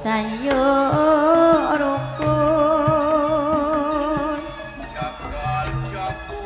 Cayo rukun jagal jago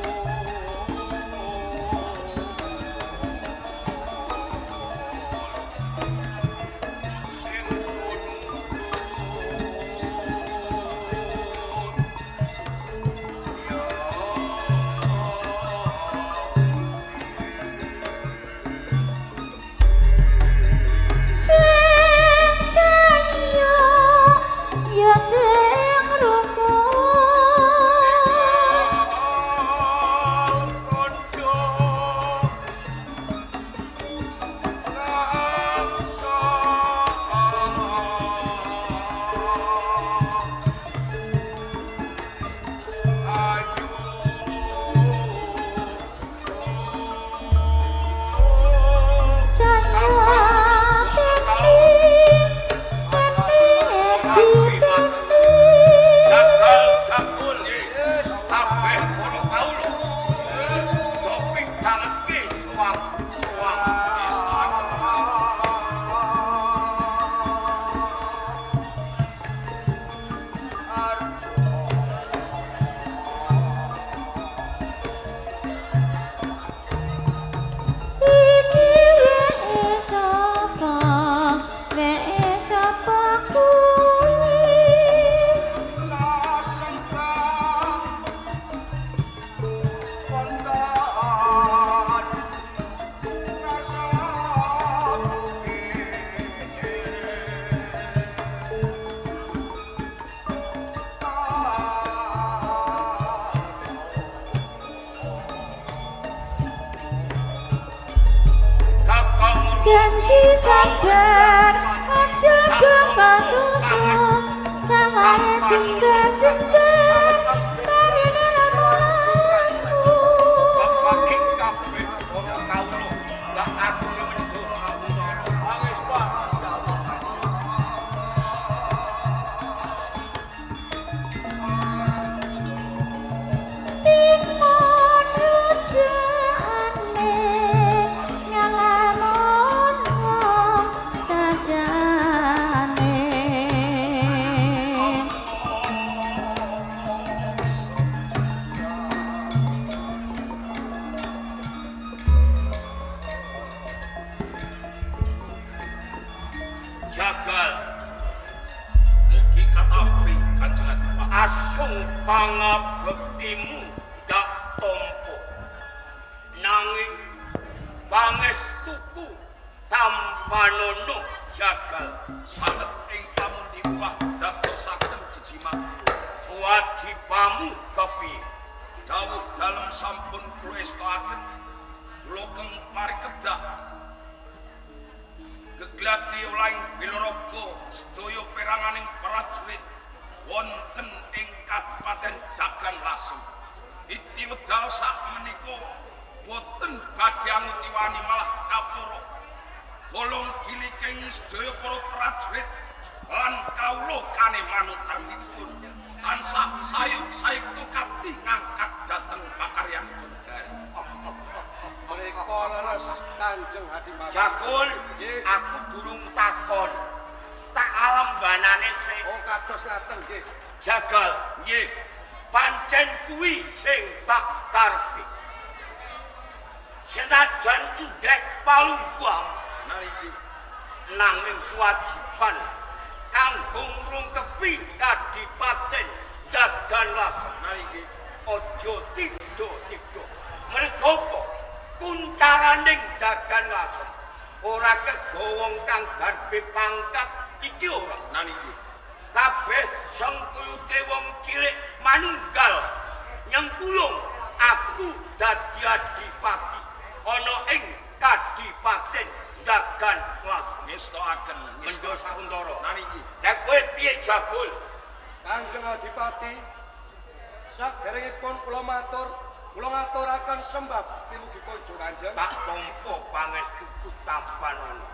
janji sabar aja kasusun sawaya jenggal-jenggal tarine lamonanku bapak ing kabeh ora kawula gak aku menyebut wis Pak timon rujane ngalamon wong jajane jagal mugi katapi kanjeng asung pangabektimu dak tompo nanging pangestuku tampanono jagal saged ingkang diubah dadosaken jejimat wajibamu kepiye dawuh dalem sampun kula estakaken kula keng parikedah geglati olaing bilorogo sedaya peranganing prajurit wonten ing Kabupaten Dagan Lasem. Iti wedal sak menika boten badhe anguciwani malah kaporo. Golong giliking sedaya para prajurit lan kawula kane manutanipun tansah sayuk-sayuk kapti ngangkat dhateng pakaryanipun negari. Mereka leres Kanjeng Hadimat. Jagul, aku durung takon. Tak alembanane sik. Oh kados ngaten nggih. Jagal, nggih. Pancen kuwi sing tak karepi. Senajan ndek palungguang Naliki nanging kewajiban kanggo ngrungkepi Kadipaten Dagan Lasem. naliki Aja tido-tido. Merga apa? Kuncaraning Dagan Lasem ora kegowong kang garbe pangkat iki ora. naliki Kabeh sengkuyute wong cilik manunggal nyengkuyung aku dadi adipati ana ing Kadipaten Dagan Lasem. ngestoaken Mendhos Kuntara. naliki Nek kowe piye Jagul? Kanjeng Adipati saderengipun kula ngaturaken sembah timugi konco Kanjeng. Tak tampa pangestu tampanono.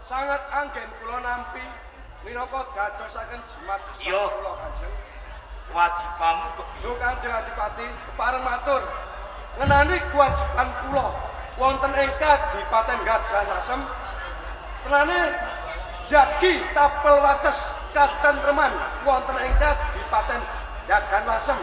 Sangat anggen kula nampi minangka dadosaken jimat Iya. kula Kanjeng. Wajibamu kepiye? Duh Kanjeng Adipati kepareng matur ngenani kewajiban kula wonten ing Kadipaten Dagan Lasem tenane jagi tapel wates katentreman wonten ing Kadipaten Dagan Lasem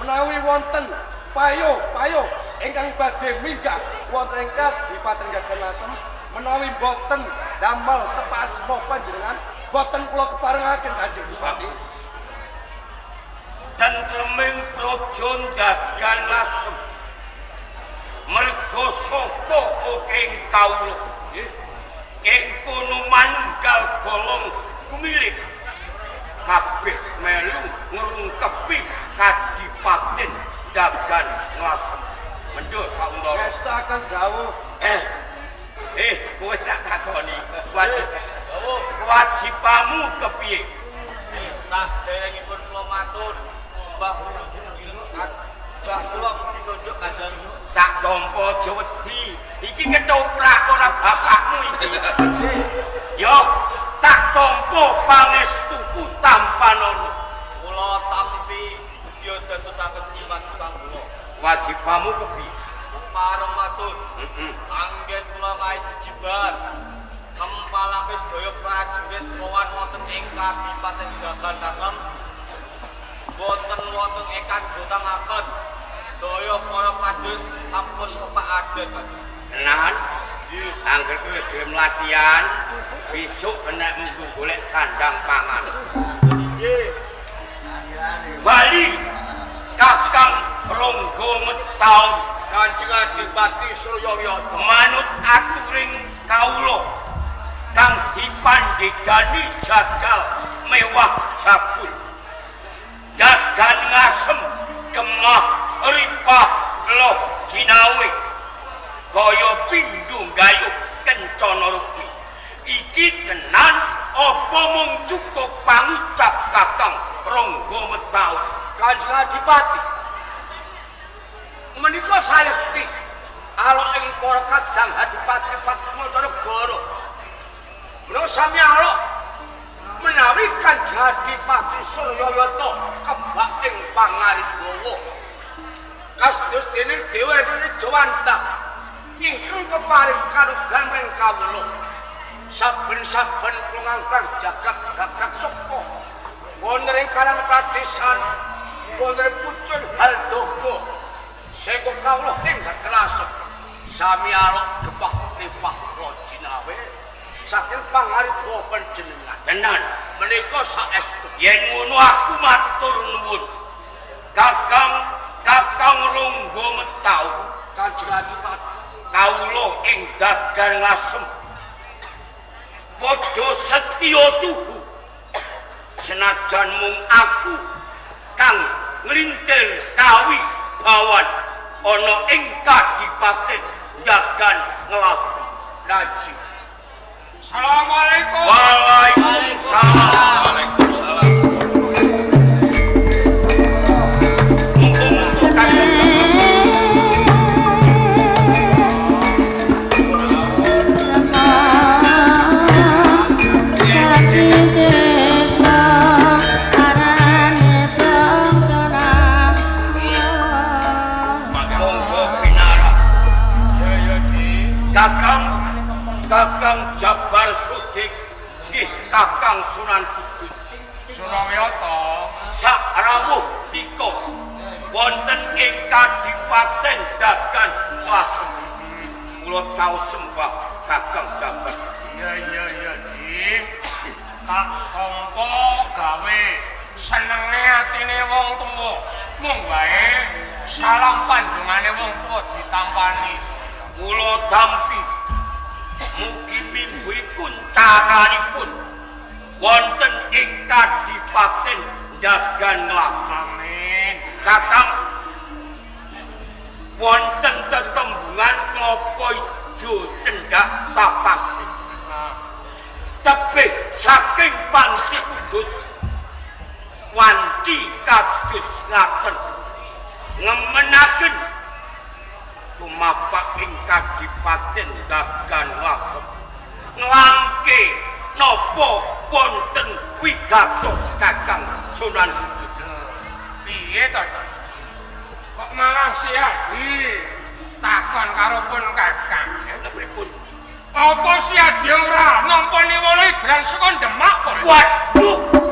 menawi wonten payo ingkang badhe minggah wonten ing Kadipaten Dagan Lasem menawi boten damel tepasma panjenengan boten kula keparengaken Kanjeng Bupati. Tentreming praja Dagan Lasem merga sapa ing kawula ing kono manunggal bolong kumilik kabeh melu ngrungkepi Kadipaten Dagan Lasem mendho saundara Ngestaken dawuh kowe tak takoni wajibamu kepiye saderengipun kula matur sembah Mbah kula ditunjuk kanjeng tak tampa aja wedi iki ketoprak ora bapakmu iki yo tak tampa pangestuku tampanono kula tampi dya dadosaken jimat sang kula wajibamu kepiye pareng matur anggen kula ngae jejiban kempalake sedaya prajurit sowan wonten ing Kadipaten Dagan Lasem boten wonten ingkang botangaken sedaya para prajurit sampun kepak aden tenan angger kowe gelem latihan besok kena munggu golek sandang pangan nggih Bali Kakang Ronggo Metaun Kanjeng Adipati Suryawiyata manut aturing kawula kang dipandhegani jagal mewah jabul Dagan Lasem Kemah Ripah Loh Jinawe kaya pindho gayuh kencana rugi iki tenan apa mung cukup pangucap Kakang Ronggo Metaun Kanjeng Adipati menika sayekti ala ing para kadang Adipati Patmanegara menawi sami ala menawi Kanjeng Adipati Suryawiyata kebak ing pangaribawa kados dene Dewa Jawanta ingkang keparing karugan ring kawula saben-saben klungangkang jagat gagak soko wonten ing karang pradesan wonten pucul haldogo sengko kawula ing Dagan Lasem sami alok gebah lipah lojinawe saking pangaribawa panjenengan tenan menika saestu yen ngono aku matur nuwun Kakang Ronggo Metaun Kanjeng Adipati kawula ing Dagan Lasem padha setya tuhu senajan mung aku kang nglintir kawi bawan ana ing Kadipaten Dagan Lasem Laji Assalamualaikum. Waalaikumsalam Waalaikumsalam Kakang Jabar Sudik nggih Kakang Sunan Kudus Suryawiyata. sak rawuh tika wonten ing Kadipaten Dagan Lasem kula taus sembah Kakang Jabar Iya Di. Tak tampa gawe senenge atine wong tuwa. Mung wae salam panjungane wong tuwa ditampani. kula tampi mugi minggu iku caranipun wonten ing Kadipaten Dagan Lasem Amin. Kakang wonten tetembungan klapa ijo cendak tapas tebih saking Panti Kudus wanci kados ngaten ngemenaken tumapak ing Kadipaten Dagan Lasem nglangke napa wonten wigatos Kakang Sunan Kudus Piye to? Kok malah si Adi takon karo pun Kakang. lha pripun Apa si Adi ora nampa niwala hidran saka Demak kok? waduh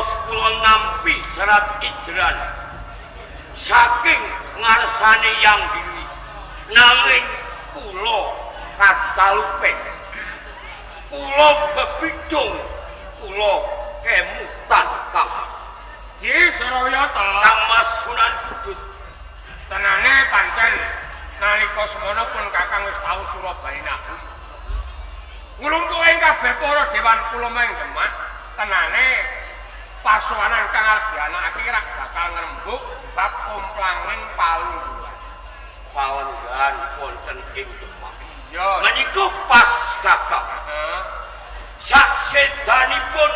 ngantos kula nampi serat ijran saking ngarsane Yang Diri nanging kula katalupe kula bebidung kula kemutan Kang Mas. Ki Surawiyata Kang Mas Sunan Kudus tenane pancen nalika semono pun Kakang wis tau Surabaya nglumpuhi kabeh para dewan kula ing Demak tenane pasowanan kang arep dianakake rak bakal ngrembug bab komplangen palungguhan. palenggan wonten ing Demak. Iya. Menika pas Kakang. Sak sedanipun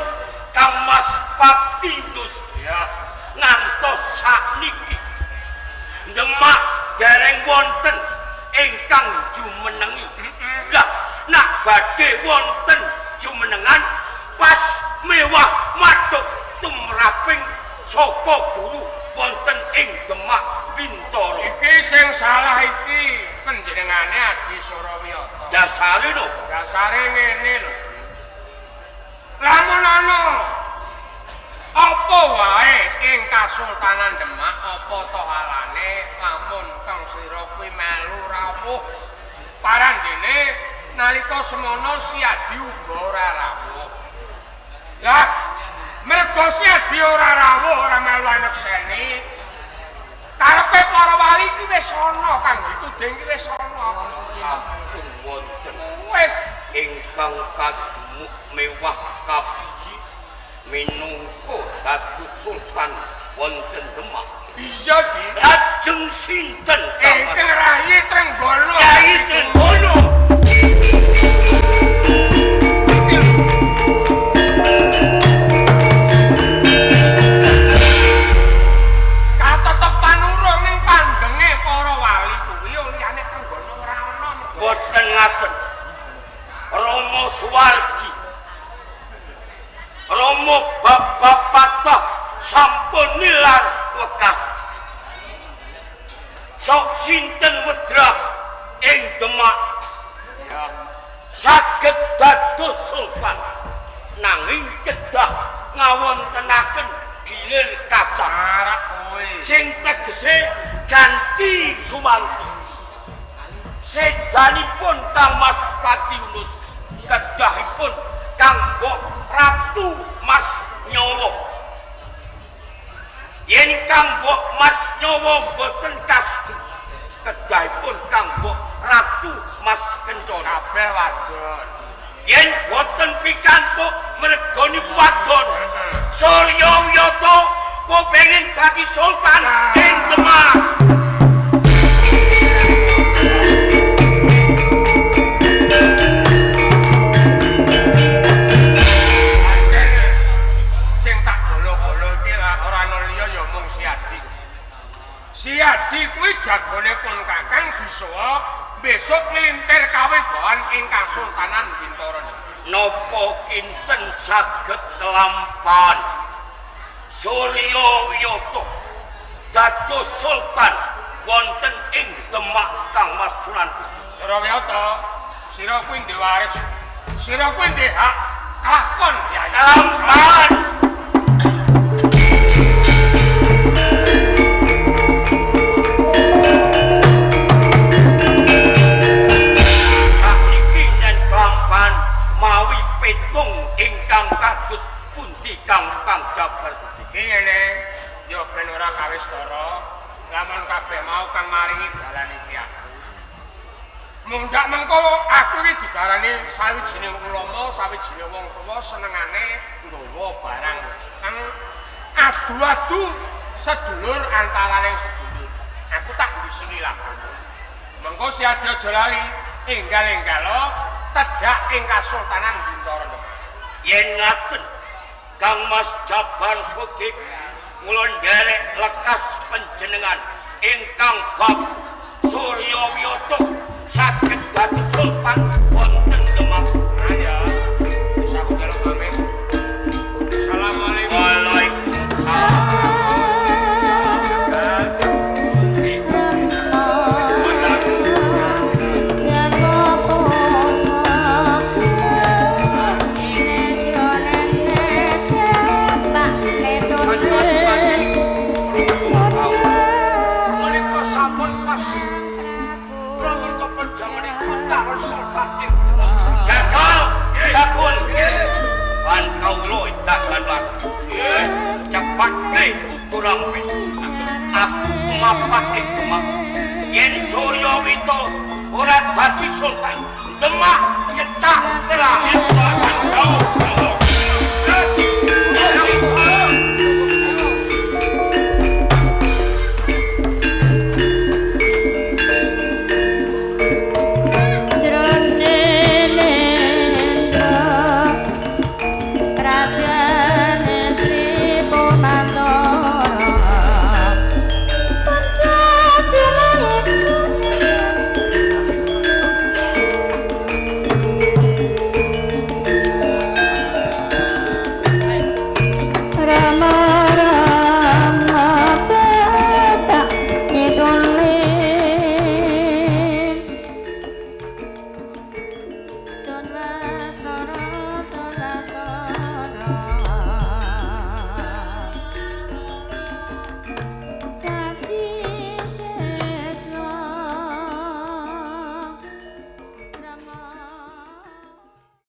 Kang Mas Paptinus Iya. ngantos sakniki Demak dereng wonten ingkang jumenengi. Lah nak badhe wonten jumenengan pas mewah matuk tumraping saka guru wonten ing Demak Bintoro. Iki sing salah iki panjenengane Adi Surawiyata. Dasare lho. Dasare ngene lho. Lamun ana apa wae ing Kasultanan Demak apa to halane lamun kang sira kuwi melu rawuh parandene nalika semono si Adi uga ora rawuh. Lah mergo si Adi ora rawuh ora melu anak seni karepe para wali iki wis ana kang dituding iki wis ana. Sampun wonten Wis ingkang kadumuk mewah kabiji minangka dados sultan wonten Demak. bisa di Lajeng sinten Kang Mas? ingkang rayi Trenggono. Kyai Trenggono. Katetek panurung ning pandenge para wali kuwi liyane Trenggono ora ana. Boten ngaten. Romo Suwardi Romo Bapatah sampun nilar wekas. Sok sinten wedrah ing Demak saged dados sultan nanging kedah ngawontenaken gilir kacang Arak kowe. sing tegese ganti gumanti. Sedanipun Kang Mas Patiunus kedahipun Kang Mbok Ratu Mas Nyawa. Yen Kang Mbok Mas Nyawa boten kastu, kedahipun Kang Mbok Ratu Mas Kencana. Kabeh wadon. Yen boten pikantuk mergoni wadon, Surya Wiyata kepengin dadi sultan ing Demak. Sing tak golo-golo iki ora ana liya ya mung si Adi. Si Adi kuwi jagone pun Kakang bisa besok nglintir kawibawan ing Kasultanan Bintoro. Napa kinten saged kelampahan Surya Wiyata dados sultan wonten ing Demak Kang Mas Sunan Kudus. Surawiyata, sira kuwi ndek waris. Sira kuwi ndek hak kelakon ya. Kelampahan sakniki yen kelampahan mawi petung ingkang kados pundi Kang Jabar sediki. Iki ngene, yo ben ora kawistara, lamun kabeh mau kang maringi dalan iki aku. Mundhak mengko aku iki didarani sawijining ulama, sawijining wong tuwa senengane nggawa barang kang adu-adu sedulur antarane sedulur. Aku tak disini lah. Mengko si Adi aja lali enggal-enggalo tedhak ing Kasultanan Bintoro. Yen ngaten Kang Mas Jabar Sodik kula nderek lekas panjenengan ingkang bab Surya Wiyata saged dados sultan wonten Demak. Ayo, bisa aku jalan pamit. Assalamualaikum. Waalaikumsalam. Pak jamanipun calon sultan ing Demak. Jakal, Sakun, kan kawula dagan laku. Cepat ke ukurampe. Aku mapak ing Demak. Yen Surya Wito ora dadi sultan, Demak cetak terang. Iswa jauh